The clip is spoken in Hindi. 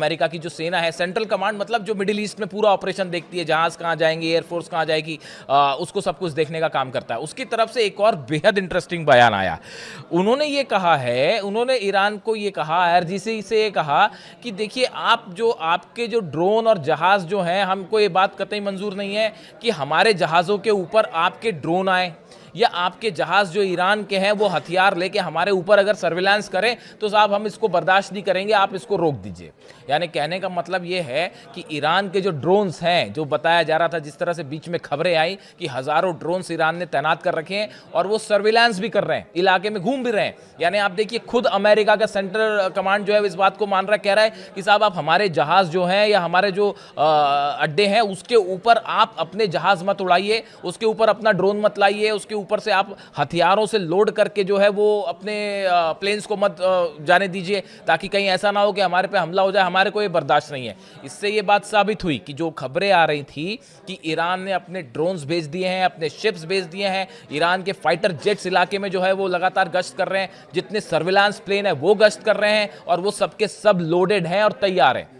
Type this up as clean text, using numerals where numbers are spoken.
अमेरिका की जो सेना है, सेंट्रल कमांड मतलब जो मिडिल ईस्ट में पूरा ऑपरेशन देखती है, जहाज कहाँ जाएंगे, एयरफोर्स कहाँ जाएगी, उसको सब कुछ देखने का काम करता है। उसकी तरफ से एक और बेहद इंटरेस्टिंग बयान आया। उन्होंने ये कहा है, उन्होंने ईरान को ये कहा, आईआरजीसी से ये कहा कि देखिए आपके जो ड्रोन और जहाज जो हैं, हमको ये बात कतई मंजूर नहीं है कि हमारे जहाज़ों के ऊपर आपके ड्रोन आए या आपके जहाज जो ईरान के हैं वो हथियार लेके हमारे ऊपर अगर सर्विलांस करें तो साहब हम इसको बर्दाश्त नहीं करेंगे, आप इसको रोक दीजिए। यानी कहने का मतलब ये है कि ईरान के जो ड्रोन्स हैं, जो बताया जा रहा था, जिस तरह से बीच में खबरें आई कि हजारों ड्रोन्स ईरान ने तैनात कर रखे हैं और वो सर्विलांस भी कर रहे हैं, इलाके में घूम भी रहे हैं। यानी आप देखिए, खुद अमेरिका का सेंट्रल कमांड जो है इस बात को मान रहा है, कह रहा है कि साहब आप हमारे जहाज जो हैं या हमारे जो अड्डे हैं उसके ऊपर आप अपने जहाज मत उड़ाइए, उसके ऊपर अपना ड्रोन मत लाइए, उसके ऊपर से आप हथियारों से लोड करके जो है वो अपने प्लेन्स को मत जाने दीजिए, ताकि कहीं ऐसा ना हो कि हमारे पे हमला हो जाए, हमारे को ये बर्दाश्त नहीं है। इससे ये बात साबित हुई कि जो खबरें आ रही थी कि ईरान ने अपने ड्रोन्स भेज दिए हैं, अपने शिप्स भेज दिए हैं, ईरान के फाइटर जेट्स इलाके में जो है वो लगातार गश्त कर रहे हैं, जितने सर्विलांस प्लेन है वो गश्त कर रहे हैं और वो सबके सब लोडेड हैं और तैयार हैं।